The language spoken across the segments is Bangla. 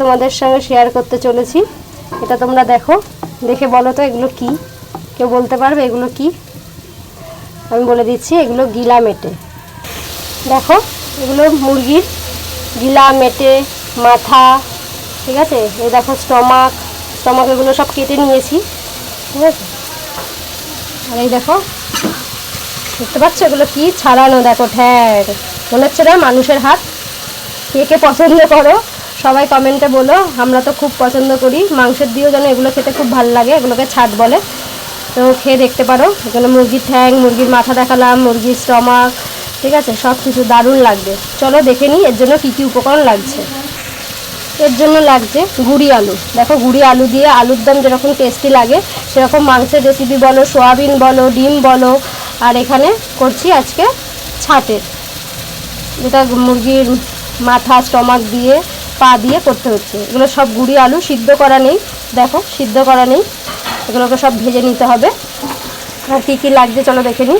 তোমাদের সঙ্গে শেয়ার করতে চলেছি। এটা তোমরা দেখো, দেখে বলো তো এগুলো কি? কেউ বলতে পারবে এগুলো কি? আমি বলে দিচ্ছি, এগুলো গিলা মেটে। দেখো, এগুলো মুরগির গিলা মেটে, মাথা, ঠিক আছে? এই দেখো স্টমাক, এগুলো সব কেটে নিয়েছি, ঠিক আছে? আর এই দেখো, দেখতে পাচ্ছ এগুলো কি ছাড়ানো? দেখো ঠ্যাং, মনে হচ্ছে না মানুষের হাত? কে কে পছন্দ করো সবাই কমেন্টে বলো। আমরা তো খুব পছন্দ করি, মাংসের দিয়েও যেন এগুলো খেতে খুব ভালো লাগে। এগুলোকে ছাট বলে, তো খেয়ে দেখতে পারো। এখানে মুরগির ঠ্যাং, মুরগির মাথা দেখালাম, মুরগির স্টমাক, ঠিক আছে? সব কিছু দারুণ লাগবে। চলো দেখে নিই এর জন্য কী কী উপকরণ লাগছে। এর জন্য লাগছে গুঁড়ি আলু। দেখো, গুঁড়ি আলু দিয়ে আলুর দম যেরকম টেস্টি লাগে, সেরকম মাংসের রেসিপি বলো, সোয়াবিন বলো, ডিম বলো। আর এখানে করছি আজকে ছাটের, যেটা মুরগির মাথা, স্টমাক দিয়ে, পা দিয়ে করতে হচ্ছে। এগুলো সব গুঁড়ি আলু, সিদ্ধ করা নেই। দেখো, সিদ্ধ করা নেই। এগুলোকে সব ভেজে নিতে হবে। আর কী কী লাগছে চলো দেখে নিই।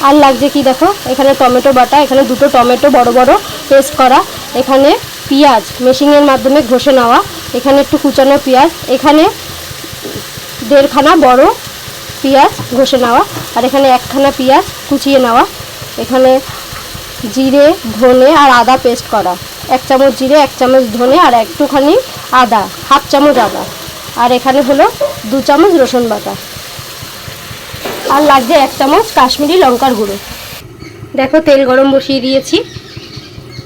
আর লাগছে কি দেখো, এখানে টমেটো বাটা, এখানে 2টো টমেটো বড় বড় পেস্ট করা, এখানে পেঁয়াজ মেশিনের মাধ্যমে ঘষে নেওয়া, এখানে একটু কুচানো পেঁয়াজ, এখানে 1.5খানা বড় পেঁয়াজ ঘষে নেওয়া, আর এখানে 1খানা পেঁয়াজ কুচিয়ে নেওয়া, এখানে জিরে, ধনে আর আদা পেস্ট করা, 1 চামচ জিরে, 1 চামচ ধনে আর একটুখানি আদা, 1/2 চামচ আদা, আর এখানে হলো 2 চামচ রসুন বাটা। আর লাগছে 1 চামচ কাশ্মীরি লঙ্কার গুঁড়ো। দেখো, তেল গরম বসিয়ে দিয়েছি,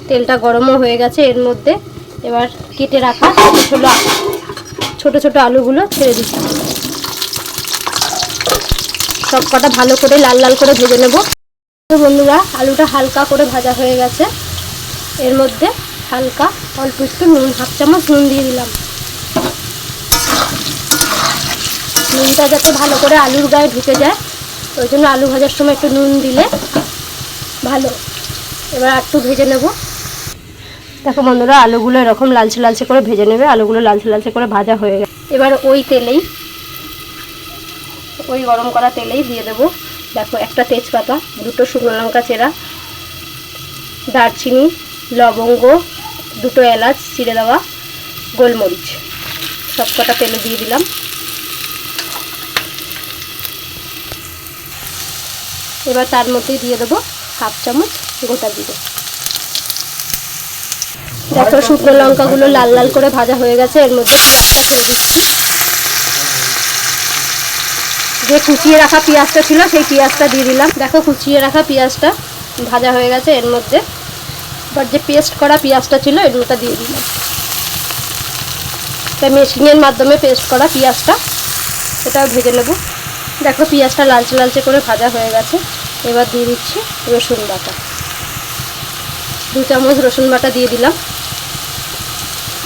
তেলটা গরমও হয়ে গেছে। এর মধ্যে এবার কেটে রাখা ছোট ছোট আলুগুলো ছেড়ে দিচ্ছি। সব কটা ভালো করে লাল লাল করে ভেজে নেব। তো বন্ধুরা, আলুটা হালকা করে ভাজা হয়ে গেছে। এর মধ্যে হালকা অল্প একটু নুন, 1/2 চামচ নুন দিয়ে দিলাম। নুনটা যাতে ভালো করে আলুর গায়ে ঢুকে যায়, ওই জন্য আলু ভাজার সময় একটু নুন দিলে ভালো। এবার একটু ভেজে নেব। দেখো বন্ধুরা, আলুগুলো এরকম লালচে লালচে করে ভেজে নেবে। আলুগুলো লালচে লালচে করে ভাজা হয়ে গেছে। এবার ওই তেলেই, ওই গরম করা তেলেই দিয়ে দেবো, দেখো, একটা তেজপাতা, 2টো শুকনো লঙ্কা চেরা, দারচিনি, লবঙ্গ, 2টো এলাচ চিড়ে দেওয়া, গোলমরিচ, সব কটা তেলে দিয়ে দিলাম। এবার তার মধ্যে দিয়ে দেবো 1/2 চামচ গোটা জিরে। দেখো, শুকনো লঙ্কাগুলো লাল লাল করে ভাজা হয়ে গেছে। এর মধ্যে পেঁয়াজটা ছেড়ে দিচ্ছি। যে কুচিয়ে রাখা পেঁয়াজটা ছিল, সেই পেঁয়াজটা দিয়ে দিলাম। দেখো, কুচিয়ে রাখা পেঁয়াজটা ভাজা হয়ে গেছে। এর মধ্যে এবার যে পেস্ট করা পেঁয়াজটা ছিল, এগুলোটা দিয়ে দিলাম। তাই মেশিনের মাধ্যমে পেস্ট করা পেঁয়াজটা, এটাও ভেজে নেব। দেখো, পেঁয়াজটা লালচে লালচে করে ভাজা হয়ে গেছে। এবার দিয়ে দিচ্ছি রসুন বাটা, 2 চামচ রসুন বাটা দিয়ে দিলাম।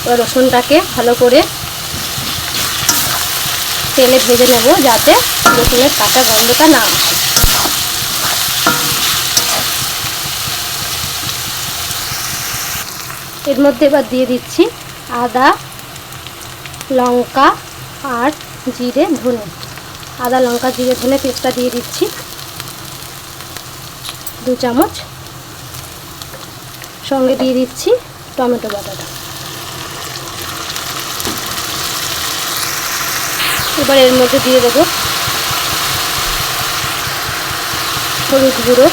এবার রসুনটাকে ভালো করে তেলে ভেজে নেব, যাতে রসুনের কাঁচা গন্ধটা না আসে। এর মধ্যে এবার দিয়ে দিচ্ছি আদা, লঙ্কা আর জিরে, ধনে। আদা, লঙ্কা, জিরে, ধনে পেস্টটা দিয়ে দিচ্ছি, 2 চামচ। সঙ্গে দিয়ে দিচ্ছি টমেটো বাটাটা। এবার এর মধ্যে দিয়ে দেবো হলুদ গুঁড়ো,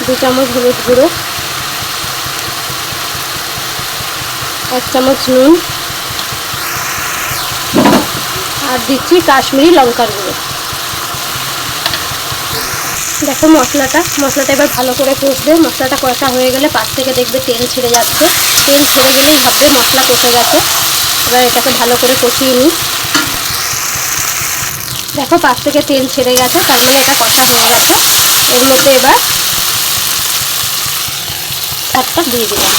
2 চামচ হলুদ গুঁড়ো, 1 চামচ নুন, আর দিচ্ছি কাশ্মীরি লঙ্কার গুঁড়ো। দেখো, মশলাটা এবার ভালো করে কষবে। মশলাটা কষা হয়ে গেলে পাশ থেকে দেখবে তেল ছেড়ে যাচ্ছে। তেল ছেড়ে গেলেই ভাববে মশলা কষে গেছে। এবার এটাকে ভালো করে কষিয়ে নিই। দেখো, পাশ থেকে তেল ছেড়ে গেছে, তার মানে এটা কষা হয়ে গেছে। এর মধ্যে এবার ছাটটা দিয়ে দিলাম।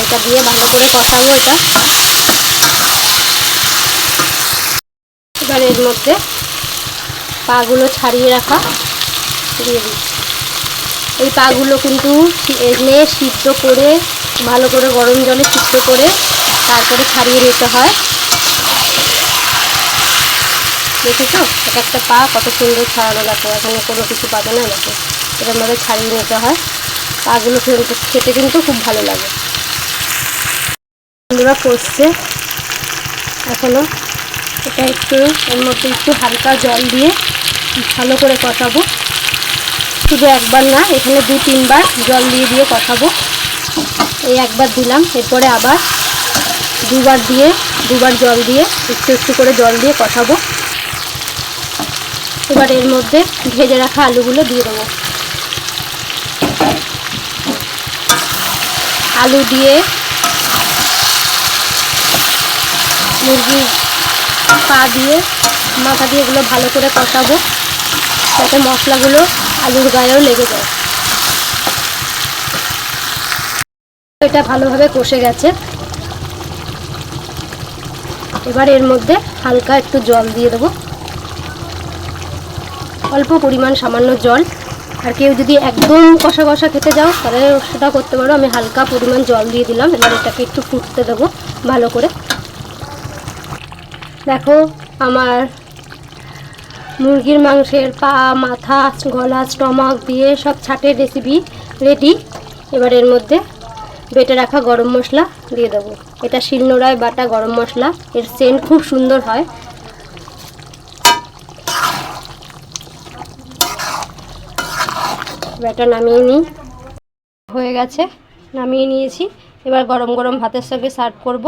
এটা দিয়ে ভালো করে কষাবো এটা। এবার এর মধ্যে পাগুলো ছাড়িয়ে রাখা দিয়ে দিচ্ছি। এই পাগুলো কিন্তু এনে সিদ্ধ করে, ভালো করে গরম জলে সিদ্ধ করে তারপরে ছাড়িয়ে নিতে হয়। দেখেছো এক একটা পা কত সুন্দর ছাড়ানো, দেখো এখানে কোনো কিছু পাবে না, দেখো এরকমভাবে ছাড়িয়ে নিতে হয়। পাগুলো খেতে কিন্তু খুব ভালো লাগে। বন্ধুরা কষছে এখনো, এটা একটু এর মধ্যে একটু হালকা জল দিয়ে ভালো করে কষাবো। শুধু একবার না, এখানে 2-3 বার জল দিয়ে দিয়ে কষাবো। এই একবার দিলাম, এরপরে আবার 2বার জল দিয়ে একটু একটু করে জল দিয়ে কষাবো। এবার এর মধ্যে ভেজে রাখা আলুগুলো দিয়ে দেবো। আলু দিয়ে মুরগির পা দিয়ে মাথা দিয়ে এগুলো ভালো করে কষাবো, যাতে মশলাগুলো আলুর গায়েও লেগে যায়। এটা ভালোভাবে কষে গেছে। এবার এর মধ্যে হালকা একটু জল দিয়ে দেবো, অল্প পরিমাণ সামান্য জল। আর কেউ যদি একদম কষা কষা খেতে যাও তাহলে সেটা করতে পারো। আমি হালকা পরিমাণ জল দিয়ে দিলাম। এবার এটাকে একটু ফুটতে দেবো ভালো করে। দেখো আমার মুরগির মাংসের পা, মাথা, গলা, স্টমাক দিয়ে সব ছাটের রেসিপি রেডি। এবার এর মধ্যে বেটে রাখা গরম মশলা দিয়ে দেবো। এটা শিলনোড়ায় বাটা গরম মশলা, এর সেন্ট খুব সুন্দর হয়। ব্যাটা নামিয়ে নিই, হয়ে গেছে, নামিয়ে নিয়েছি। এবার গরম গরম ভাতের সঙ্গে সার্ভ করব।